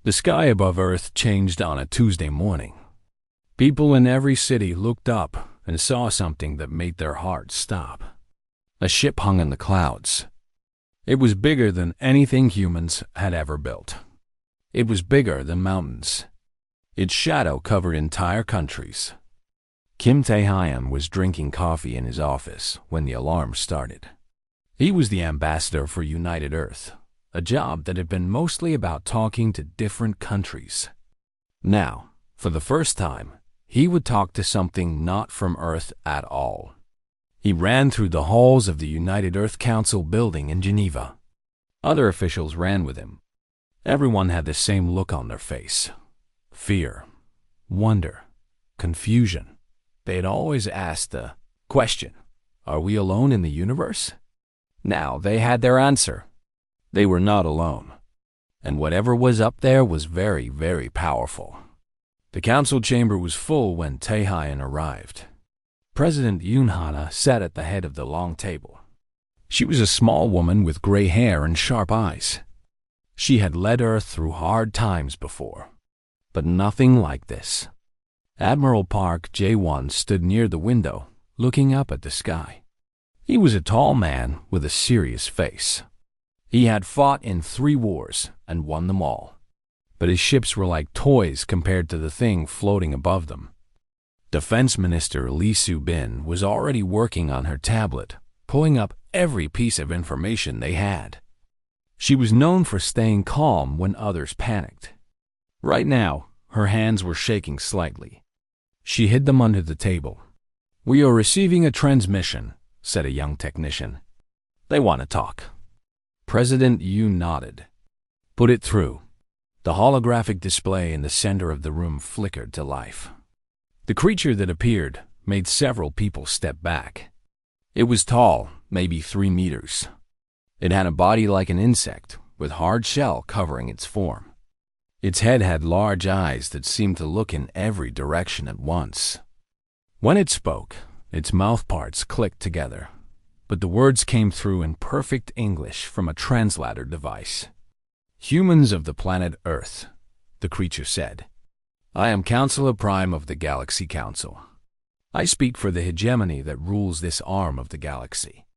The sky above Earth changed on a Tuesday morning. People in every city looked up and saw something that made their hearts stop. A ship hung in the clouds. It was bigger than anything humans had ever built. It was bigger than mountains. Its shadow covered entire countries. Kim Tae-hyun was drinking coffee in his office when the alarm started. He was the ambassador for United Earth, a job that had been mostly about talking to different countries. Now, for the first time, he would talk to something not from Earth at all. He ran through the halls of the United Earth Council building in Geneva. Other officials ran with him. Everyone had the same look on their face: fear, wonder, confusion. They had always asked the question, "Are we alone in the universe?" Now they had their answer. They were not alone. And whatever was up there was very, very powerful. The council chamber was full when Tae-hyun arrived. President Yoon-hana sat at the head of the long table. She was a small woman with gray hair and sharp eyes. She had led Earth through hard times before, but nothing like this. Admiral Park Jae-won stood near the window, looking up at the sky. He was a tall man with a serious face. He had fought in 3 wars and won them all, but his ships were like toys compared to the thing floating above them. Defense Minister Lee Soo-bin was already working on her tablet, pulling up every piece of information they had. She was known for staying calm when others panicked. Right now, her hands were shaking slightly. She hid them under the table. "We are receiving a transmission," said a young technician. "They want to talk." President Yoon nodded. "Put it through." The holographic display in the center of the room flickered to life. The creature that appeared made several people step back. It was tall, maybe 3 meters. It had a body like an insect, with hard shell covering its form. Its head had large eyes that seemed to look in every direction at once. When it spoke, its mouth parts clicked together, but the words came through in perfect English from a translator device. "Humans of the planet Earth," the creature said. "I am Counselor Prime of the Galaxy Council. I speak for the hegemony that rules this arm of the galaxy.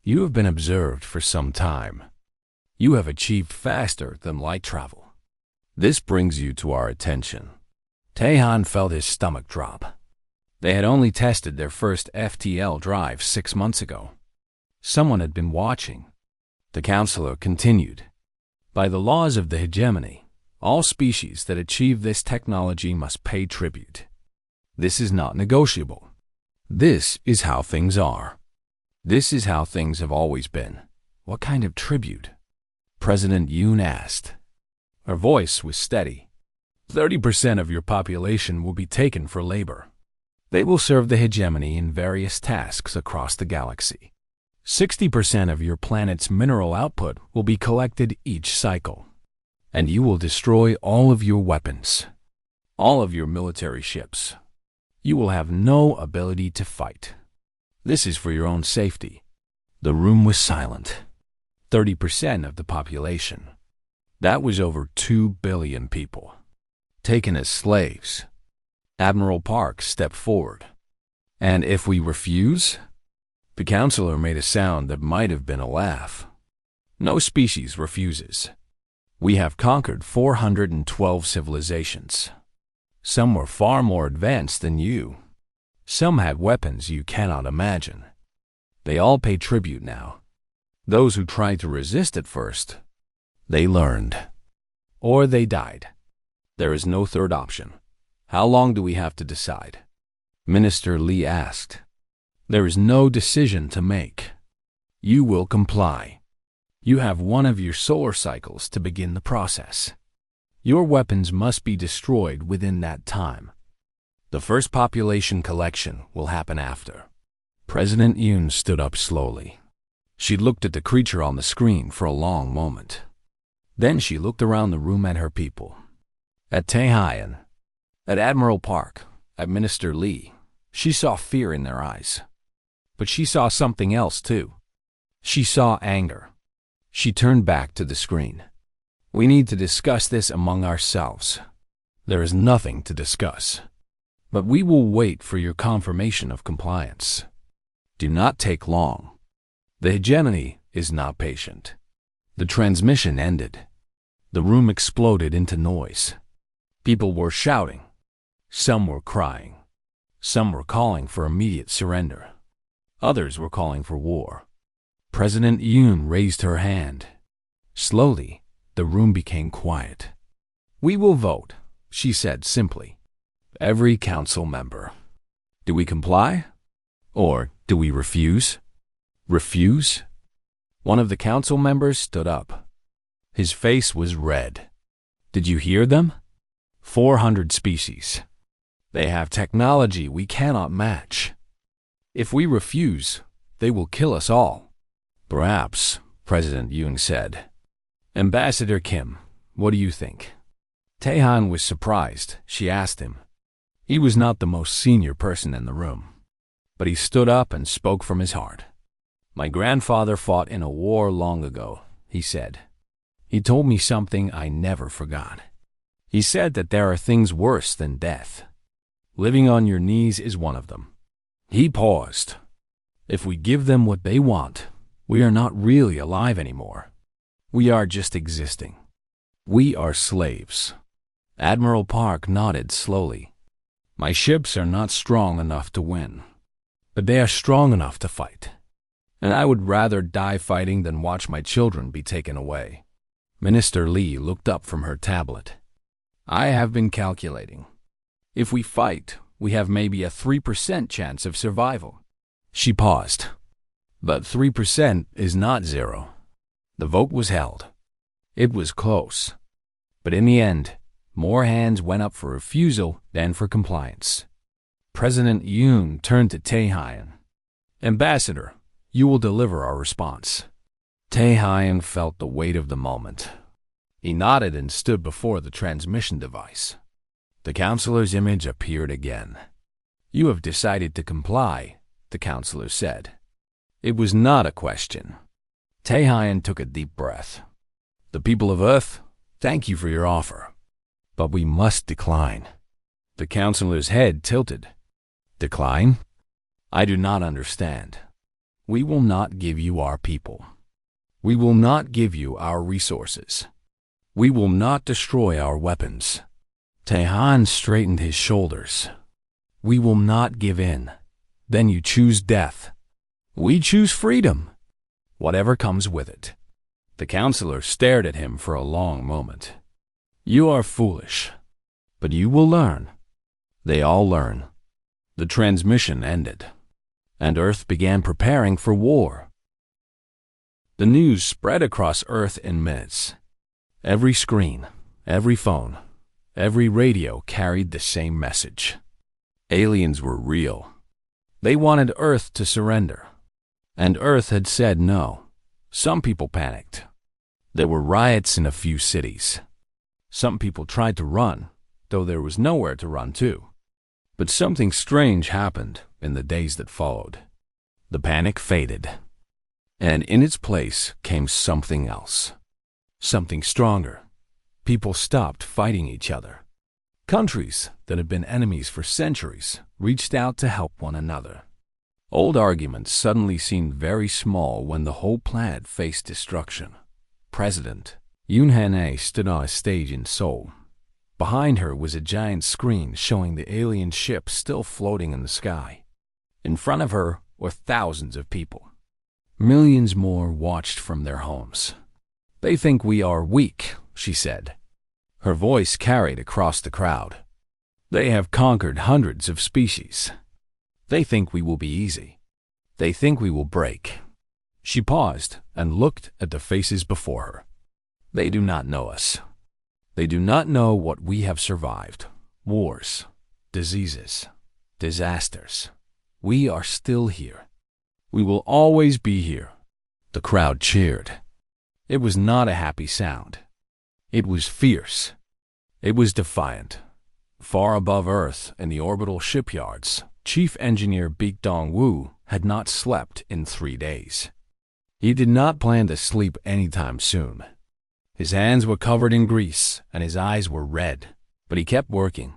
You have been observed for some time. You have achieved faster than light travel. This brings you to our attention." Tae-hyun felt his stomach drop. They had only tested their first FTL drive 6 months ago. Someone had been watching. The counselor continued. "By the laws of the hegemony, all species that achieve this technology must pay tribute. This is not negotiable. This is how things are. This is how things have always been." "What kind of tribute?" President Yoon asked. Her voice was steady. 30% of your population will be taken for labor. They will serve the hegemony in various tasks across the galaxy. 60% of your planet's mineral output will be collected each cycle. And you will destroy all of your weapons, all of your military ships. You will have no ability to fight. This is for your own safety." The room was silent. 30% of the population. That was over 2 billion people. Taken as slaves. Admiral Park stepped forward. "And if we refuse?" The counselor made a sound that might have been a laugh. "No species refuses. We have conquered 412 civilizations. Some were far more advanced than you. Some had weapons you cannot imagine. They all pay tribute now. Those who tried to resist at first, they learned. Or they died. There is no third option. How long do we have to decide?" Minister Lee asked. "There is no decision to make. You will comply. You have one of your solar cycles to begin the process. Your weapons must be destroyed within that time. The first population collection will happen after." President Yoon stood up slowly. She looked at the creature on the screen for a long moment. Then she looked around the room at her people. At Tae-hyun, at Admiral Park, at Minister Lee. She saw fear in their eyes. But she saw something else too. She saw anger. She turned back to the screen. We need to discuss this among ourselves. There is nothing to discuss. But we will wait for your confirmation of compliance. Do not take long. The hegemony is not patient. The transmission ended. The room exploded into noise. People were shouting. Some were crying. Some were calling for immediate surrender. Others were calling for war. President Yoon raised her hand. Slowly, the room became quiet. We will vote, she said simply. Every council member. Do we comply? Or do we refuse? Refuse? One of the council members stood up. His face was red. Did you hear them? 400 species. They have technology we cannot match. If we refuse, they will kill us all. Perhaps, President Yoon said. Ambassador Kim, what do you think? Taehan was surprised. She asked him. He was not the most senior person in the room, but he stood up and spoke from his heart. My grandfather fought in a war long ago, he said. He told me something I never forgot. He said that there are things worse than death. Living on your knees is one of them. He paused. If we give them what they want, we are not really alive anymore. We are just existing. We are slaves. Admiral Park nodded slowly. My ships are not strong enough to win, but they are strong enough to fight. And I would rather die fighting than watch my children be taken away. Minister Lee looked up from her tablet. I have been calculating. If we fight, we have maybe a 3% chance of survival. She paused. But 3% is not zero. The vote was held. It was close. But in the end, more hands went up for refusal than for compliance. President Yoon turned to Taehyun. Ambassador, you will deliver our response. Taehyun felt the weight of the moment. He nodded and stood before the transmission device. The counselor's image appeared again. You have decided to comply, the counselor said. It was not a question. Taehyun took a deep breath. The people of Earth, thank you for your offer. But we must decline. The counselor's head tilted. Decline? I do not understand. We will not give you our people. We will not give you our resources. We will not destroy our weapons. Taehan straightened his shoulders. We will not give in. Then you choose death. We choose freedom. Whatever comes with it. The counselor stared at him for a long moment. You are foolish, but you will learn. They all learn. The transmission ended, and Earth began preparing for war. The news spread across Earth in minutes. Every screen, every phone, every radio carried the same message. Aliens were real. They wanted Earth to surrender, and Earth had said no. Some people panicked. There were riots in a few cities. Some people tried to run, though there was nowhere to run to. But something strange happened in the days that followed. The panic faded, and in its place came something else. Something stronger. People stopped fighting each other. Countries that had been enemies for centuries reached out to help one another. Old arguments suddenly seemed very small when the whole planet faced destruction. President Yoon Han-ae stood on a stage in Seoul. Behind her was a giant screen showing the alien ship still floating in the sky. In front of her were thousands of people. Millions more watched from their homes. They think we are weak, she said. Her voice carried across the crowd. They have conquered hundreds of species. They think we will be easy. They think we will break. She paused and looked at the faces before her. They do not know us. They do not know what we have survived. Wars, diseases, disasters. We are still here. We will always be here. The crowd cheered. It was not a happy sound. It was fierce. It was defiant. Far above Earth in the orbital shipyards, Chief Engineer Baek Dong-woo had not slept in 3 days. He did not plan to sleep anytime soon. His hands were covered in grease and his eyes were red, but he kept working.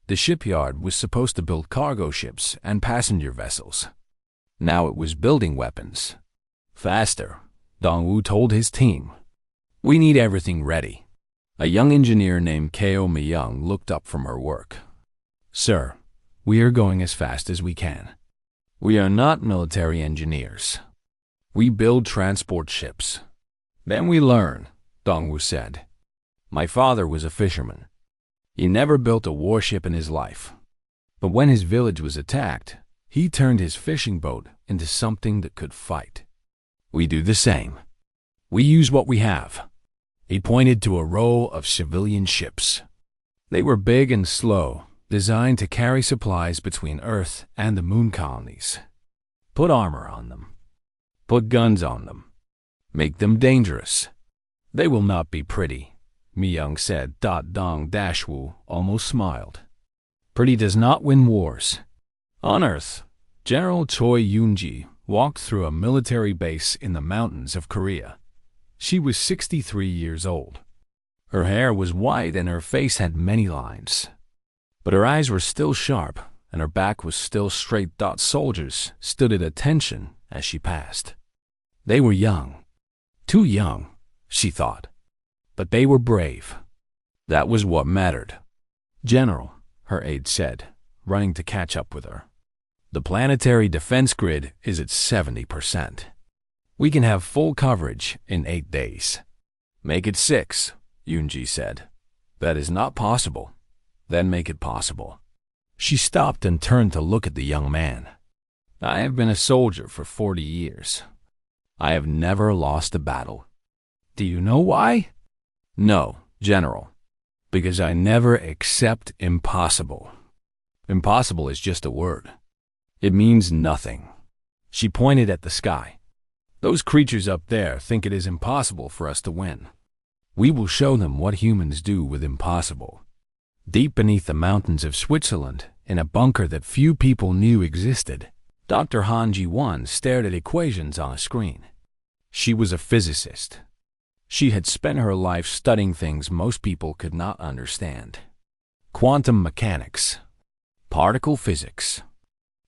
The shipyard was supposed to build cargo ships and passenger vessels. Now it was building weapons. Faster, Dongwu told his team. We need everything ready. A young engineer named Ko Mi-young looked up from her work. Sir, we are going as fast as we can. We are not military engineers. We build transport ships. Then we learn, Dongwu said. My father was a fisherman. He never built a warship in his life. But when his village was attacked, he turned his fishing boat into something that could fight. We do the same. We use what we have. He pointed to a row of civilian ships. They were big and slow, designed to carry supplies between Earth and the moon colonies. Put armor on them. Put guns on them. Make them dangerous. They will not be pretty, Mi-young said. Dong Dashwu almost smiled. Pretty does not win wars. On Earth, General Choi Yoon-ji walked through a military base in the mountains of Korea. She was 63 years old. Her hair was white and her face had many lines. But her eyes were still sharp and her back was still straight. Soldiers stood at attention as she passed. They were young. Too young, she thought. But they were brave. That was what mattered. General, her aide said, running to catch up with her. The planetary defense grid is at 70%. We can have full coverage in 8 days. Make it 6, Yoon-ji said. That is not possible. Then make it possible. She stopped and turned to look at the young man. I have been a soldier for 40 years. I have never lost a battle. Do you know why? No, General. Because I never accept impossible. Impossible is just a word. It means nothing. She pointed at the sky. Those creatures up there think it is impossible for us to win. We will show them what humans do with impossible. Deep beneath the mountains of Switzerland, in a bunker that few people knew existed, Dr. Han Ji-won stared at equations on a screen. She was a physicist. She had spent her life studying things most people could not understand. Quantum mechanics, particle physics,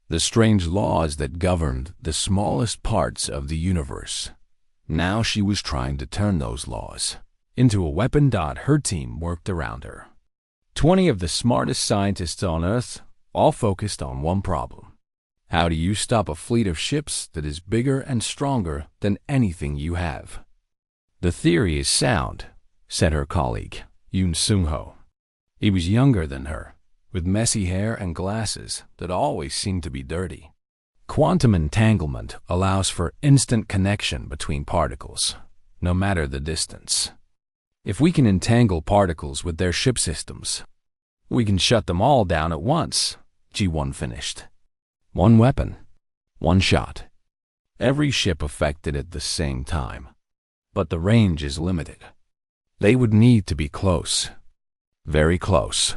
the strange laws that governed the smallest parts of the universe. Now she was trying to turn those laws into a weapon. Her team worked around her. 20 of the smartest scientists on Earth, all focused on one problem. How do you stop a fleet of ships that is bigger and stronger than anything you have? The theory is sound, said her colleague, Yoon Sung-ho. He was younger than her, with messy hair and glasses that always seemed to be dirty. Quantum entanglement allows for instant connection between particles, no matter the distance. If we can entangle particles with their ship systems, we can shut them all down at once, Ji-won finished. One weapon, one shot. Every ship affected at the same time. But the range is limited. They would need to be close. Very close.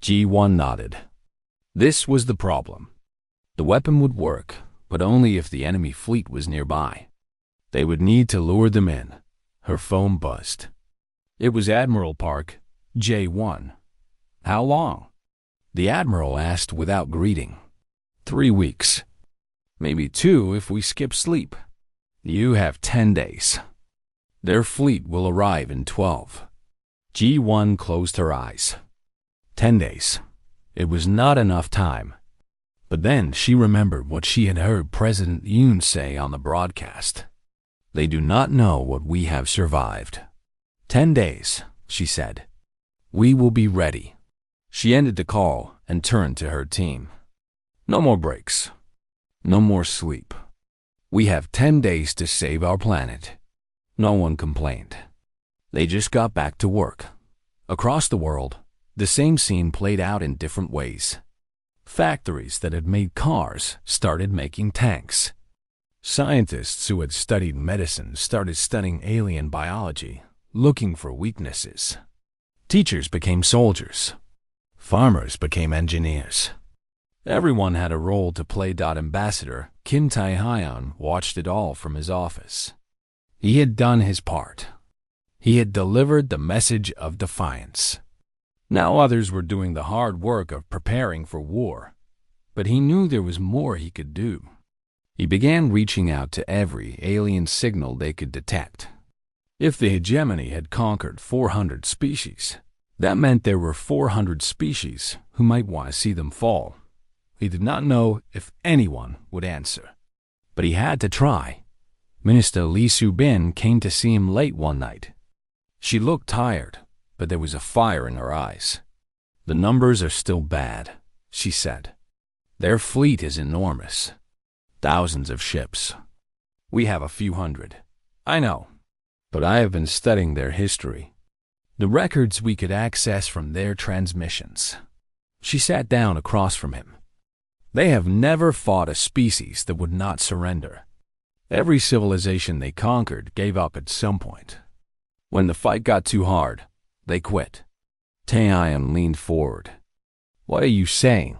Ji-won nodded. This was the problem. The weapon would work, but only if the enemy fleet was nearby. They would need to lure them in. Her phone buzzed. It was Admiral Park, J1. How long? The Admiral asked without greeting. 3 weeks. Maybe 2 if we skip sleep. You have 10 days. Their fleet will arrive in 12. Ji-won closed her eyes. 10 days. It was not enough time. But then she remembered what she had heard President Yoon say on the broadcast. They do not know what we have survived. 10 days, she said. We will be ready. She ended the call and turned to her team. No more breaks. No more sleep. We have 10 days to save our planet. No one complained. They just got back to work. Across the world, the same scene played out in different ways. Factories that had made cars started making tanks. Scientists who had studied medicine started studying alien biology, looking for weaknesses. Teachers became soldiers. Farmers became engineers. Everyone had a role to play. Ambassador Kim Tae-hyun watched it all from his office. He had done his part. He had delivered the message of defiance. Now others were doing the hard work of preparing for war, but he knew there was more he could do. He began reaching out to every alien signal they could detect. If the hegemony had conquered 400 species, that meant there were 400 species who might want to see them fall. He did not know if anyone would answer, but he had to try. Minister Lee Soo-bin came to see him late one night. She looked tired, but there was a fire in her eyes. "The numbers are still bad," she said. "Their fleet is enormous. Thousands of ships. We have a few hundred. I know, but I have been studying their history. The records we could access from their transmissions." She sat down across from him. "They have never fought a species that would not surrender. Every civilization they conquered gave up at some point. When the fight got too hard, they quit." Taeyeon leaned forward. "What are you saying?"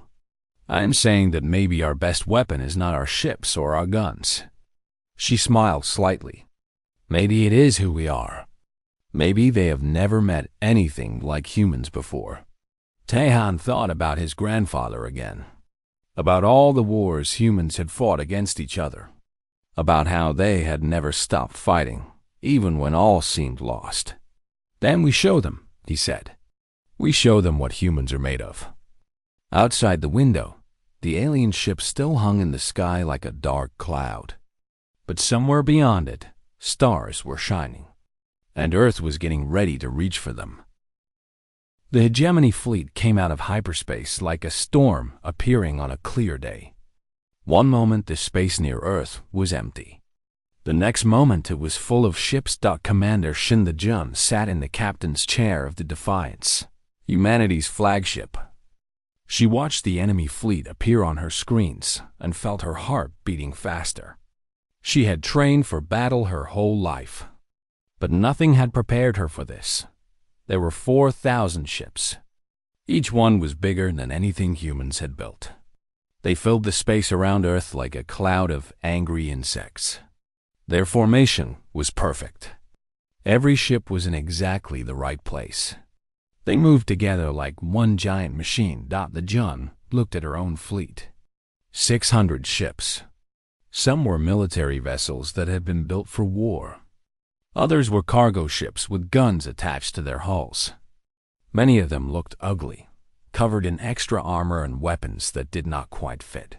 "I am saying that maybe our best weapon is not our ships or our guns." She smiled slightly. "Maybe it is who we are. Maybe they have never met anything like humans before." Taeyeon thought about his grandfather again, about all the wars humans had fought against each other, about how they had never stopped fighting, even when all seemed lost. "Then we show them," he said. "We show them what humans are made of." Outside the window, the alien ship still hung in the sky like a dark cloud. But somewhere beyond it, stars were shining, and Earth was getting ready to reach for them. The hegemony fleet came out of hyperspace like a storm appearing on a clear day. One moment the space near Earth was empty. The next moment it was full of ships. Commander Shin the-jun sat in the captain's chair of the Defiance, humanity's flagship. She watched the enemy fleet appear on her screens and felt her heart beating faster. She had trained for battle her whole life, but nothing had prepared her for this. There were 4,000 ships. Each one was bigger than anything humans had built. They filled the space around Earth like a cloud of angry insects. Their formation was perfect. Every ship was in exactly the right place. They moved together like one giant machine. The Jun looked at her own fleet. 600 ships. Some were military vessels that had been built for war. Others were cargo ships with guns attached to their hulls. Many of them looked ugly, covered in extra armor and weapons that did not quite fit.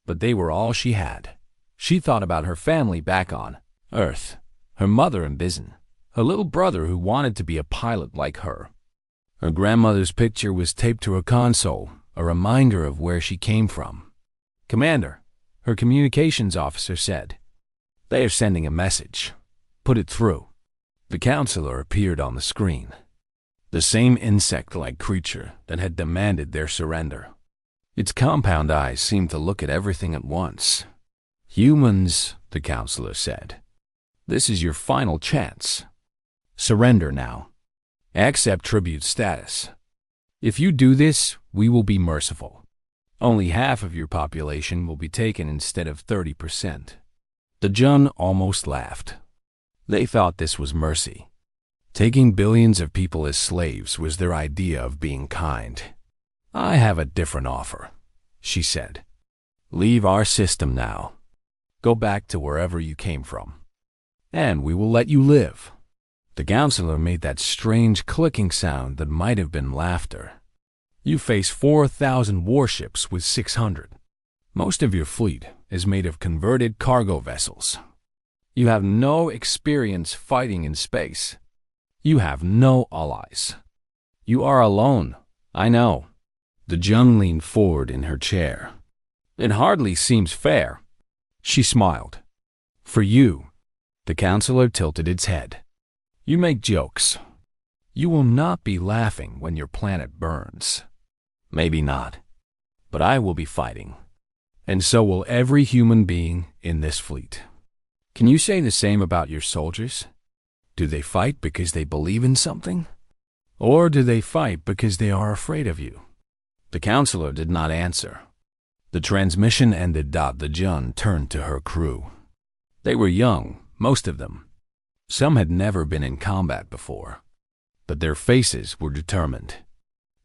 But they were all she had. She thought about her family back on Earth, her mother in Bizen, her little brother who wanted to be a pilot like her. Her grandmother's picture was taped to her console, a reminder of where she came from. "Commander," her communications officer said, "they are sending a message. Put it through." The counselor appeared on the screen, the same insect-like creature that had demanded their surrender. Its compound eyes seemed to look at everything at once. "Humans," the counselor said, "this is your final chance. Surrender now. Accept tribute status. If you do this, we will be merciful. Only half of your population will be taken instead of 30%. The Jun almost laughed. They thought this was mercy. Taking billions of people as slaves was their idea of being kind. "I have a different offer," she said. "Leave our system now. Go back to wherever you came from, and we will let you live." The counselor made that strange clicking sound that might have been laughter. "You face 4,000 warships with 600. Most of your fleet is made of converted cargo vessels. You have no experience fighting in space. You have no allies. You are alone, I know." The Jun leaned forward in her chair. "It hardly seems fair." She smiled. "For you." The counselor tilted its head. "You make jokes. You will not be laughing when your planet burns. Maybe not, but I will be fighting. And so will every human being in this fleet. Can you say the same about your soldiers? Do they fight because they believe in something? Or do they fight because they are afraid of you?" The counselor did not answer. The transmission ended. The Jun turned to her crew. They were young, most of them. Some had never been in combat before, but their faces were determined.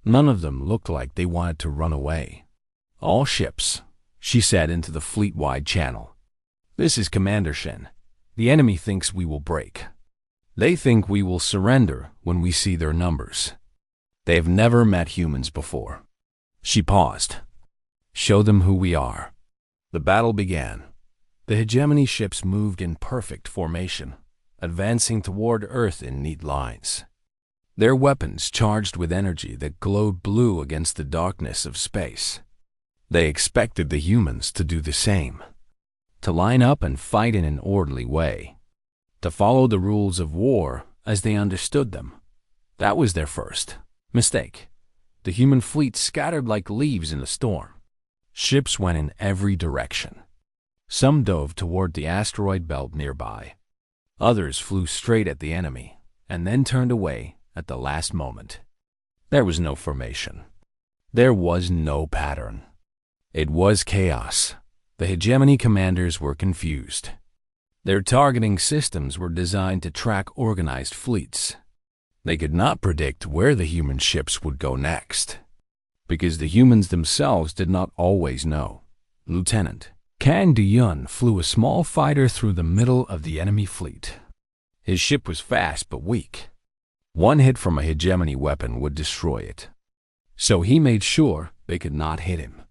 None of them looked like they wanted to run away. "All ships," she said into the fleet-wide channel. "This is Commander Shin. The enemy thinks we will break. They think we will surrender when we see their numbers. They have never met humans before." She paused. "Show them who we are." The battle began. The hegemony ships moved in perfect formation, advancing toward Earth in neat lines. Their weapons charged with energy that glowed blue against the darkness of space. They expected the humans to do the same, to line up and fight in an orderly way, to follow the rules of war as they understood them. That was their first mistake. The human fleet scattered like leaves in a storm. Ships went in every direction. Some dove toward the asteroid belt nearby. Others flew straight at the enemy and then turned away at the last moment. There was no formation. There was no pattern. It was chaos. The hegemony commanders were confused. Their targeting systems were designed to track organized fleets. They could not predict where the human ships would go next, because the humans themselves did not always know. Lieutenant Kang De-yun flew a small fighter through the middle of the enemy fleet. His ship was fast but weak. One hit from a hegemony weapon would destroy it. So he made sure they could not hit him.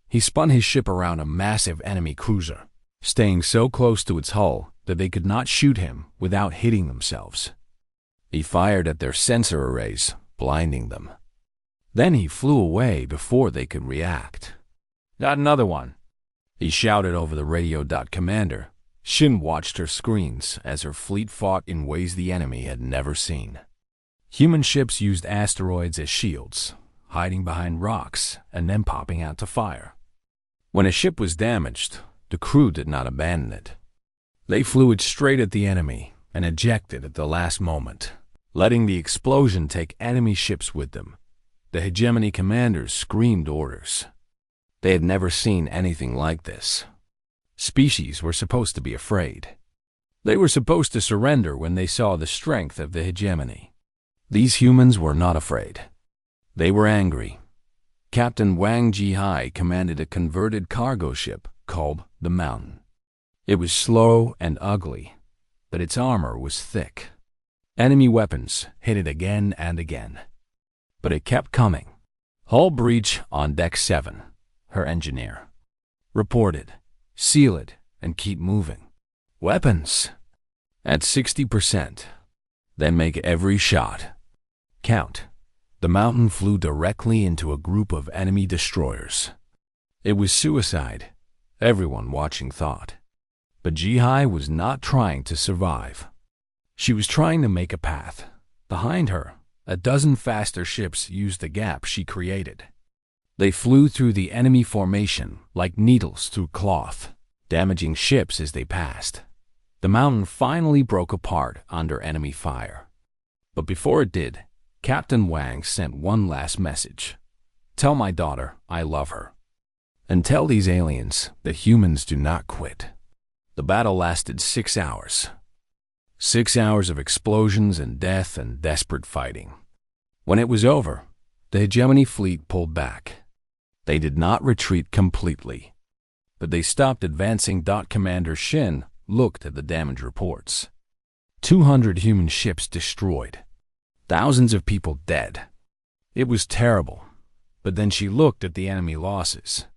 He spun his ship around a massive enemy cruiser, staying so close to its hull that they could not shoot him without hitting themselves. He fired at their sensor arrays, blinding them. Then he flew away before they could react. "Got another one," he shouted over the radio. Commander Shin watched her screens as her fleet fought in ways the enemy had never seen. Human ships used asteroids as shields, hiding behind rocks and then popping out to fire. When a ship was damaged, the crew did not abandon it. They flew it straight at the enemy and ejected at the last moment, letting the explosion take enemy ships with them. The hegemony commanders screamed orders. They had never seen anything like this. Species were supposed to be afraid. They were supposed to surrender when they saw the strength of the hegemony. These humans were not afraid. They were angry. Captain Wang Jihai commanded a converted cargo ship called the Mountain. It was slow and ugly, but its armor was thick. Enemy weapons hit it again and again. But it kept coming. "Hull breach on deck 7, her engineer reported. "Seal it and keep moving. Weapons at 60%. Then make every shot count." The Mountain flew directly into a group of enemy destroyers. It was suicide, everyone watching thought. But Jihai was not trying to survive. She was trying to make a path. Behind her, a dozen faster ships used the gap she created. They flew through the enemy formation like needles through cloth, damaging ships as they passed. The Mountain finally broke apart under enemy fire. But before it did, Captain Wang sent one last message. "Tell my daughter I love her. And tell these aliens that humans do not quit." The battle lasted 6 hours. 6 hours of explosions and death and desperate fighting. When it was over, the hegemony fleet pulled back. They did not retreat completely, but they stopped advancing. Commander Shin looked at the damage reports. 200 human ships destroyed. Thousands of people dead. It was terrible, but then she looked at the enemy losses.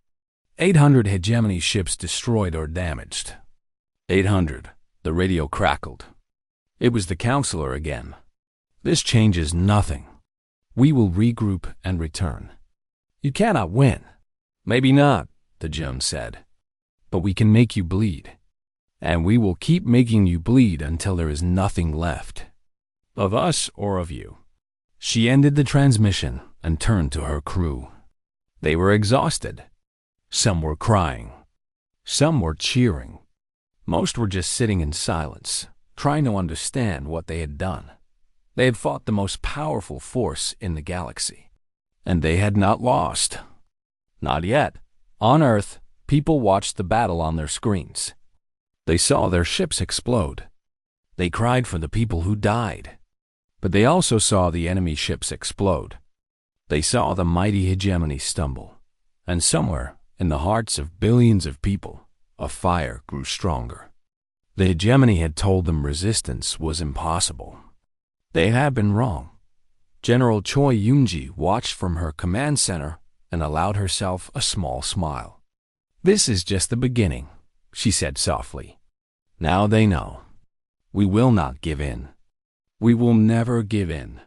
800 hegemony ships destroyed or damaged. 800. The radio crackled. It was the counselor again. "This changes nothing. We will regroup and return." "You cannot win." "Maybe not," the Jones said. "But we can make you bleed. And we will keep making you bleed until there is nothing left. Of us or of you." She ended the transmission and turned to her crew. They were exhausted. Some were crying. Some were cheering. Most were just sitting in silence, trying to understand what they had done. They had fought the most powerful force in the galaxy, and they had not lost. Not yet. On Earth, people watched the battle on their screens. They saw their ships explode. They cried for the people who died. But they also saw the enemy ships explode. They saw the mighty hegemony stumble. And somewhere, in the hearts of billions of people, a fire grew stronger. The hegemony had told them resistance was impossible. They had been wrong. General Choi Yoonji watched from her command center and allowed herself a small smile. "This is just the beginning," she said softly. "Now they know. We will not give in. We will never give in."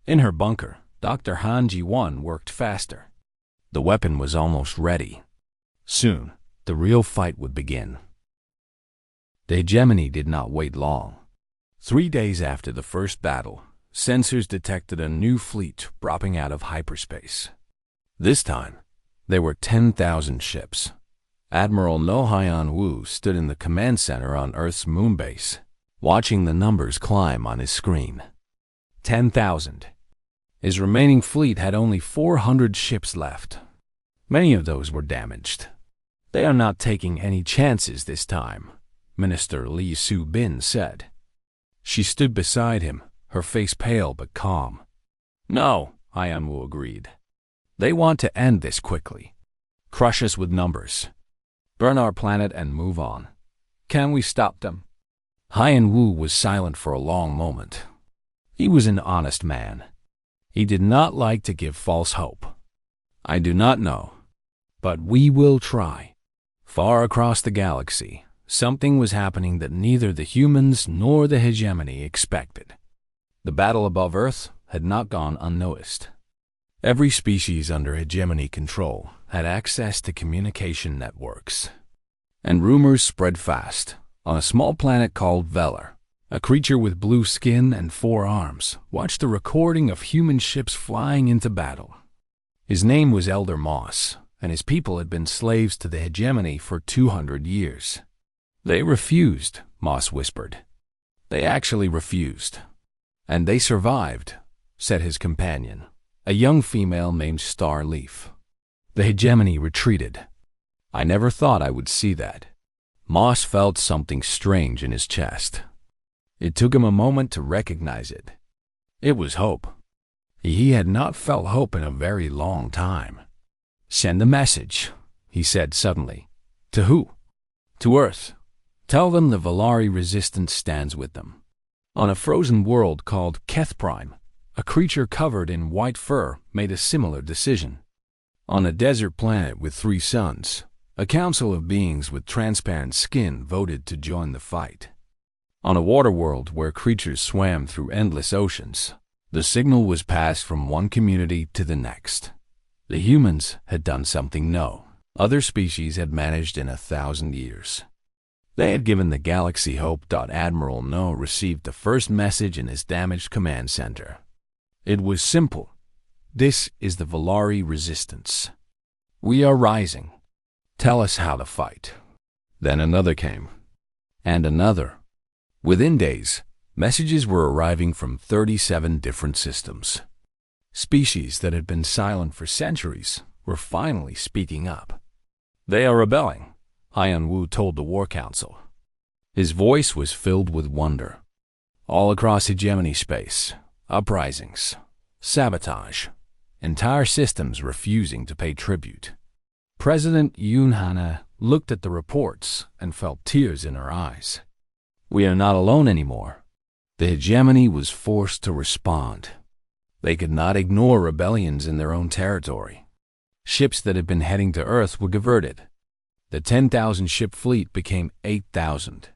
In her bunker, Dr. Han Ji-won worked faster. The weapon was almost ready. Soon, the real fight would begin. The hegemony did not wait long. 3 days after the first battle, sensors detected a new fleet dropping out of hyperspace. This time, there were 10,000 ships. Admiral No Hyun-woo stood in the command center on Earth's moon base, watching the numbers climb on his screen. 10,000. His remaining fleet had only 400 ships left. Many of those were damaged. "They are not taking any chances this time," Minister Lee Soo-bin said. She stood beside him, her face pale but calm. "No," Hyun-woo agreed. "They want to end this quickly. Crush us with numbers. Burn our planet and move on. Can we stop them?" Hyun-woo was silent for a long moment. He was an honest man. He did not like to give false hope. "I do not know, but we will try." Far across the galaxy, something was happening that neither the humans nor the hegemony expected. The battle above Earth had not gone unnoticed. Every species under hegemony control had access to communication networks. And rumors spread fast. On a small planet called Velar, a creature with blue skin and 4 arms watched a recording of human ships flying into battle. His name was Elder Moss, and his people had been slaves to the hegemony for 200 years. "They refused," Moss whispered. "They actually refused. And they survived," said his companion, a young female named Starleaf. "The hegemony retreated. I never thought I would see that." Moss felt something strange in his chest. It took him a moment to recognize it. It was hope. He had not felt hope in a very long time. "Send a message," he said suddenly. "To who?" "To Earth. Tell them the Valari resistance stands with them." On a frozen world called Keth Prime, a creature covered in white fur made a similar decision. On a desert planet with 3 suns, a council of beings with transparent skin voted to join the fight. On a water world where creatures swam through endless oceans, the signal was passed from one community to the next. The humans had done something no other species had managed in 1,000 years. They had given the galaxy hope. Admiral No received the first message in his damaged command center. It was simple. "This is the Valari resistance. We are rising. Tell us how to fight." Then another came. And another. Within days, messages were arriving from 37 different systems. Species that had been silent for centuries were finally speaking up. "They are rebelling," Hyun-woo told the War Council. His voice was filled with wonder. All across hegemony space, uprisings, sabotage, entire systems refusing to pay tribute. President Yoon Hana looked at the reports and felt tears in her eyes. "We are not alone anymore." The hegemony was forced to respond. They could not ignore rebellions in their own territory. Ships that had been heading to Earth were diverted. The 10,000 ship fleet became 8,000.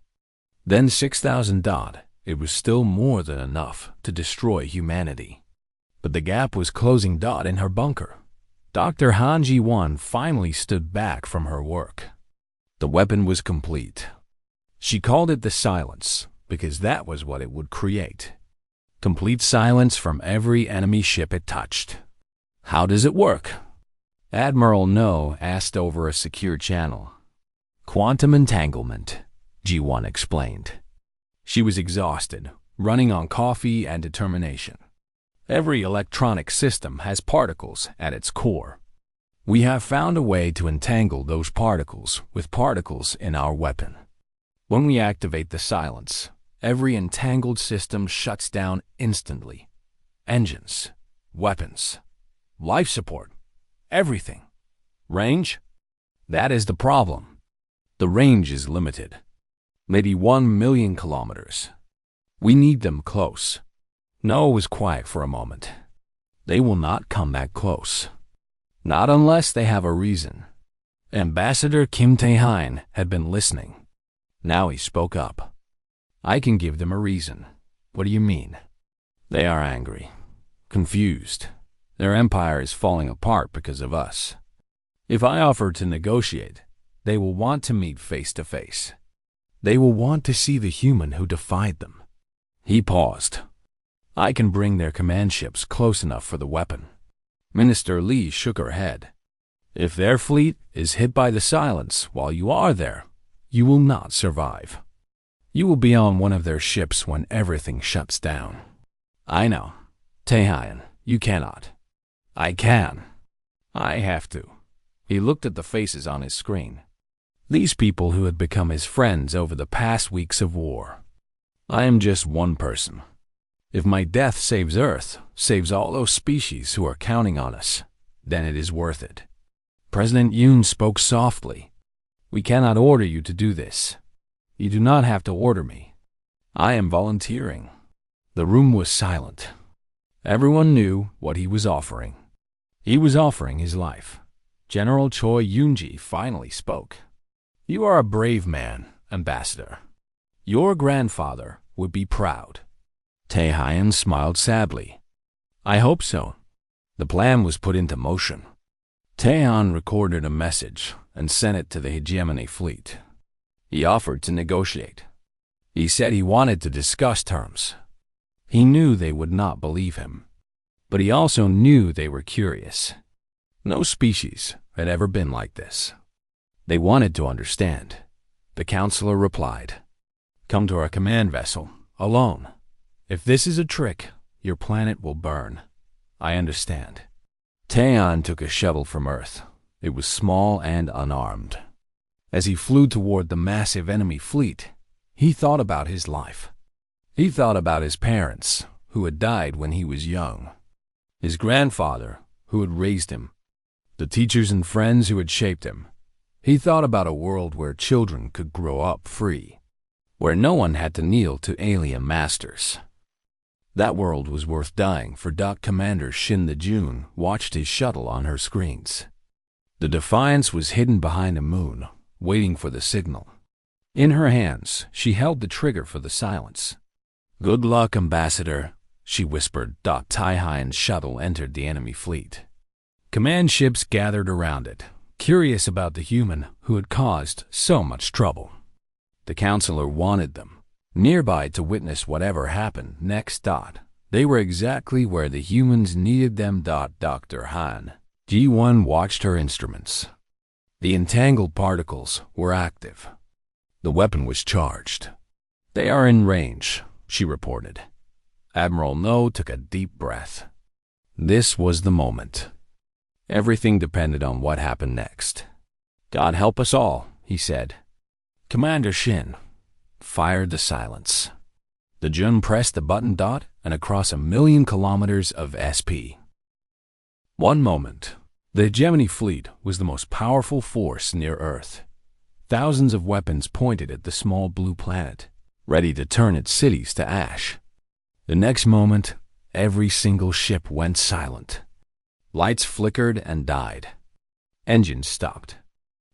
Then 6,000. It was still more than enough to destroy humanity. But the gap was closing. In her bunker, Dr. Han Ji-won finally stood back from her work. The weapon was complete. She called it the silence because that was what it would create. Complete silence from every enemy ship it touched. "How does it work?" Admiral No asked over a secure channel. "Quantum entanglement," Ji-won explained. She was exhausted, running on coffee and determination. "Every electronic system has particles at its core. We have found a way to entangle those particles with particles in our weapon. When we activate the silence, Every entangled system shuts down instantly. Engines, weapons, life support, everything. Range? That is the problem. The range is limited. Maybe 1 million kilometers. We need them close. Noah was quiet for a moment. They will not come that close. Not unless they have a reason. Ambassador Kim Tae-hein had been listening. Now he spoke up. I can give them a reason. What do you mean? They are angry, confused. Their empire is falling apart because of us. If I offer to negotiate, they will want to meet face to face. They will want to see the human who defied them. He paused. I can bring their command ships close enough for the weapon. Minister Lee shook her head. If their fleet is hit by the silence while you are there, you will not survive. You will be on one of their ships when everything shuts down. I know. Tae-hein, you cannot. I can. I have to. He looked at the faces on his screen. These people who had become his friends over the past weeks of war. I am just one person. If my death saves Earth, saves all those species who are counting on us, then it is worth it. President Yoon spoke softly. We cannot order you to do this. You do not have to order me. I am volunteering. The room was silent. Everyone knew what he was offering. He was offering his life. General Choi Yoon-ji finally spoke. You are a brave man, Ambassador. Your grandfather would be proud. Tae-hein smiled sadly. I hope so. The plan was put into motion. Tae-han recorded a message and sent it to the hegemony fleet. He offered to negotiate. He said he wanted to discuss terms. He knew they would not believe him, but he also knew they were curious. No species had ever been like this. They wanted to understand. The counselor replied, Come to our command vessel, alone. If this is a trick, your planet will burn. I understand. Tae-han took a shovel from Earth. It was small and unarmed. As he flew toward the massive enemy fleet, he thought about his life. He thought about his parents, who had died when he was young. His grandfather, who had raised him. The teachers and friends who had shaped him. He thought about a world where children could grow up free, where no one had to kneel to alien masters. That world was worth dying for. Commander Shin the-jun watched his shuttle on her screens. The Defiance was hidden behind a moon, waiting for the signal. In her hands, she held the trigger for the silence. Good luck, Ambassador, she whispered. Tae-hein's shuttle entered the enemy fleet. Command ships gathered around it, curious about the human who had caused so much trouble. The counselor wanted them nearby to witness whatever happened next. They were exactly where the humans needed them. Dr. Han Ji-won watched her instruments. The entangled particles were active. The weapon was charged. They are in range, she reported. Admiral No took a deep breath. This was the moment. Everything depended on what happened next. God help us all, he said. Commander Shin fired the silence. The Jun pressed the button. And across 1,000,000 kilometers of SP. One moment. The hegemony fleet was the most powerful force near Earth. Thousands of weapons pointed at the small blue planet, ready to turn its cities to ash. The next moment, every single ship went silent. Lights flickered and died. Engines stopped.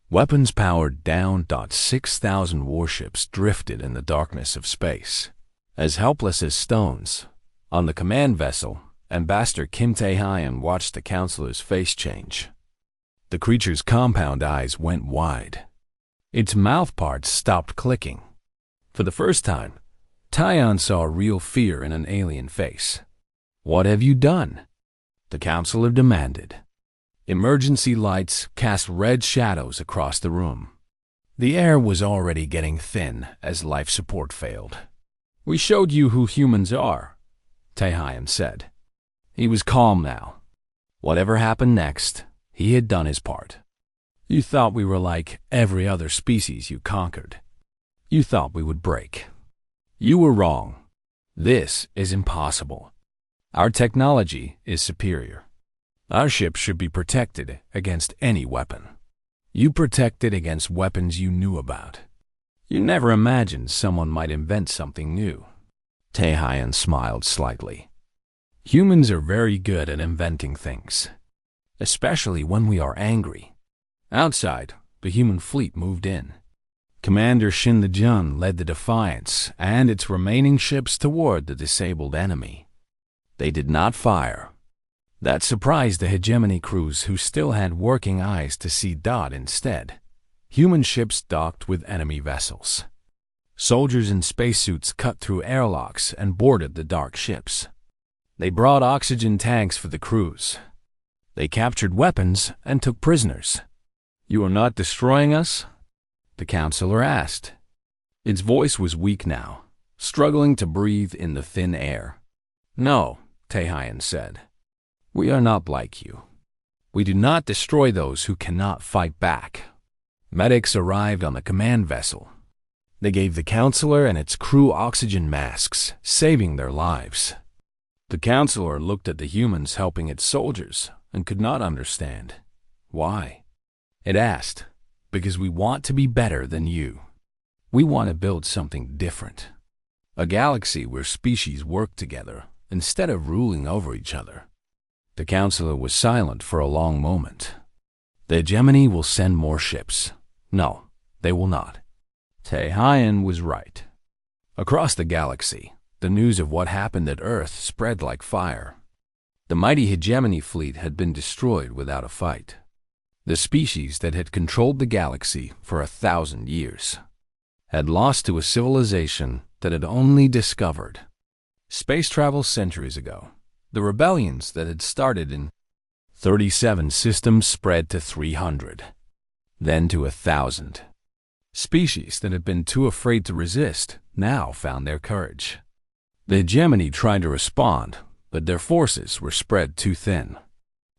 Weapons powered down. 6,000 warships drifted in the darkness of space, as helpless as stones. On the command vessel, Ambassador Kim Tae-hein watched the counselor's face change. The creature's compound eyes went wide. Its mouth parts stopped clicking. For the first time, Tae-han saw real fear in an alien face. What have you done? The counselor demanded. Emergency lights cast red shadows across the room. The air was already getting thin as life support failed. We showed you who humans are, Tae-hein said. He was calm now. Whatever happened next, he had done his part. You thought we were like every other species you conquered. You thought we would break. You were wrong. This is impossible. Our technology is superior. Our ship should be protected against any weapon. You protected against weapons you knew about. You never imagined someone might invent something new. Taehyun smiled slightly. Humans are very good at inventing things, especially when we are angry. Outside, the human fleet moved in. Commander Shin the-jun led the Defiance and its remaining ships toward the disabled enemy. They did not fire. That surprised the hegemony crews, who still had working eyes to see dot instead. Human ships docked with enemy vessels. Soldiers in spacesuits cut through airlocks and boarded the dark ships. They brought oxygen tanks for the crews. They captured weapons and took prisoners. You are not destroying us? The counselor asked. Its voice was weak now, struggling to breathe in the thin air. No, Taehyun said. We are not like you. We do not destroy those who cannot fight back. Medics arrived on the command vessel. They gave the counselor and its crew oxygen masks, saving their lives. The counselor looked at the humans helping its soldiers and could not understand. Why? It asked, because we want to be better than you. We want to build something different. A galaxy where species work together instead of ruling over each other. The counselor was silent for a long moment. The hegemony will send more ships. No, they will not. Taehyun was right. Across the galaxy, the news of what happened at Earth spread like fire. The mighty hegemony fleet had been destroyed without a fight. The species that had controlled the galaxy for 1,000 years had lost to a civilization that had only discovered space travel centuries ago. The rebellions that had started in 37 systems spread to 300, then to 1,000. Species that had been too afraid to resist now found their courage. The hegemony tried to respond, but their forces were spread too thin.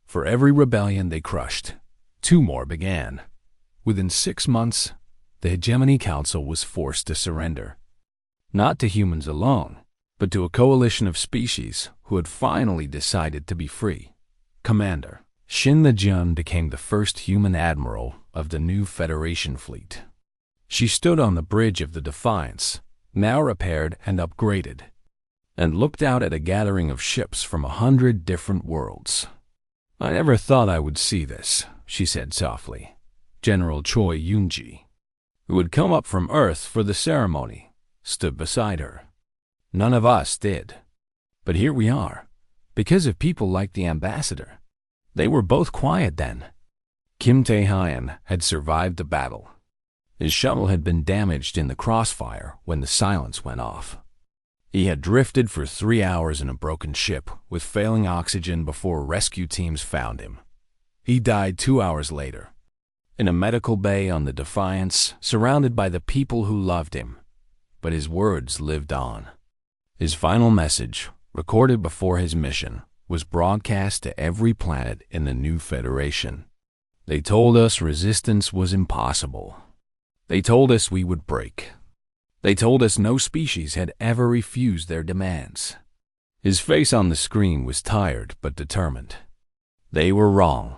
For every rebellion they crushed, 2 more began. Within 6 months, the Hegemony Council was forced to surrender. Not to humans alone, but to a coalition of species who had finally decided to be free. Commander Shin the-jun became the first human admiral of the new Federation fleet. She stood on the bridge of the Defiance, now repaired and upgraded, and looked out at a gathering of ships from 100 different worlds. I never thought I would see this, she said softly. General Choi Yoonji, who had come up from Earth for the ceremony, stood beside her. None of us did. But here we are, because of people like the ambassador. They were both quiet then. Kim Tae-hyun had survived the battle. His shuttle had been damaged in the crossfire when the silence went off. He had drifted for 3 hours in a broken ship with failing oxygen before rescue teams found him. He died 2 hours later, in a medical bay on the Defiance, surrounded by the people who loved him. But his words lived on. His final message, recorded before his mission, was broadcast to every planet in the new Federation. They told us resistance was impossible. They told us we would break. They told us no species had ever refused their demands. His face on the screen was tired but determined. They were wrong.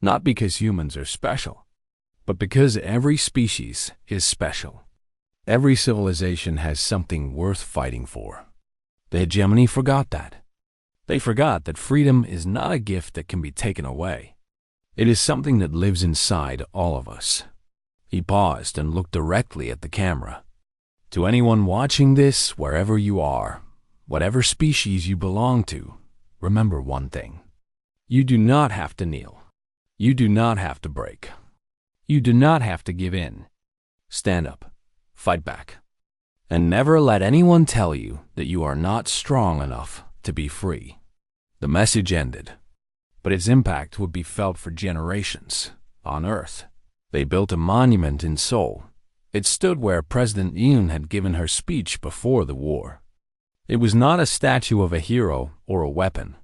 Not because humans are special, but because every species is special. Every civilization has something worth fighting for. The hegemony forgot that. They forgot that freedom is not a gift that can be taken away. It is something that lives inside all of us. He paused and looked directly at the camera. To anyone watching this, wherever you are, whatever species you belong to, remember one thing. You do not have to kneel. You do not have to break. You do not have to give in. Stand up. Fight back. And never let anyone tell you that you are not strong enough to be free. The message ended, but its impact would be felt for generations on Earth. They built a monument in Seoul. It stood where President Yoon had given her speech before the war. It was not a statue of a hero or a weapon.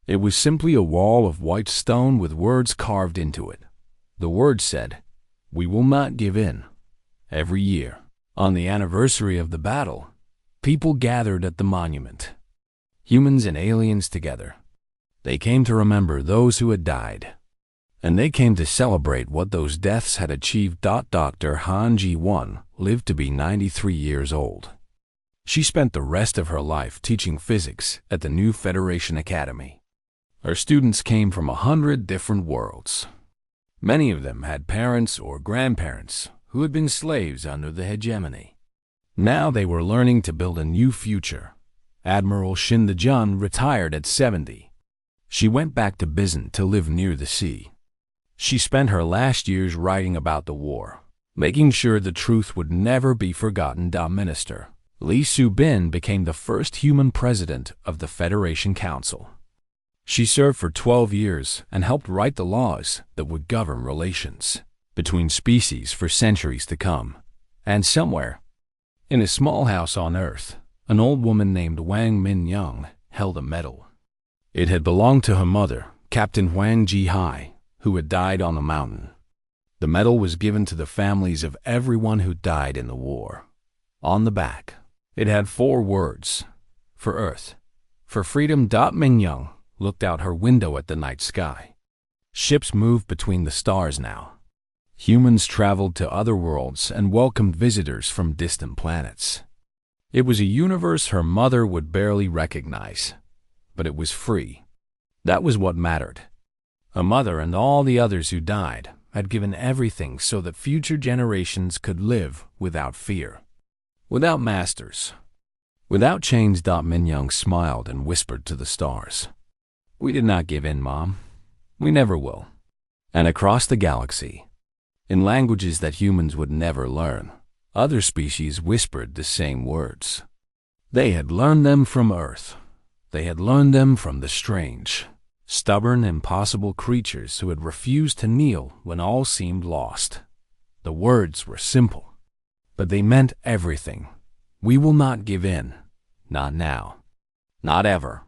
It was simply a wall of white stone with words carved into it. The words said, "We will not give in." Every year, on the anniversary of the battle, People gathered at the monument, humans and aliens together. They came to remember those who had died, and they came to celebrate what those deaths had achieved. Dr. Han Ji-won lived to be 93 years old. She spent the rest of her life teaching physics at the new Federation Academy. Her students came from 100 different worlds. Many of them had parents or grandparents who had been slaves under the hegemony. Now they were learning to build a new future. Admiral Shin De-jun retired at 70. She went back to Bizen to live near the sea. She spent her last years writing about the war, making sure the truth would never be forgotten. Minister Lee Soo-bin became the first human president of the Federation Council. She served for 12 years and helped write the laws that would govern relations between species for centuries to come. And somewhere, in a small house on Earth, an old woman named Wang Min-young held a medal. It had belonged to her mother, Captain Hwang Ji-hai, who had died on the mountain. The medal was given to the families of everyone who died in the war. On the back, it had 4 words: for Earth, for freedom. Min-young looked out her window at the night sky. Ships moved between the stars now. Humans traveled to other worlds and welcomed visitors from distant planets. It was a universe her mother would barely recognize, but it was free. That was what mattered. Her mother and all the others who died had given everything so that future generations could live without fear, without masters, without chains. Min-young smiled and whispered to the stars, "We did not give in, Mom. We never will." And across the galaxy, in languages that humans would never learn, other species whispered the same words. They had learned them from Earth. They had learned them from the strange, stubborn, impossible creatures who had refused to kneel when all seemed lost. The words were simple, but they meant everything. We will not give in. Not now. Not ever.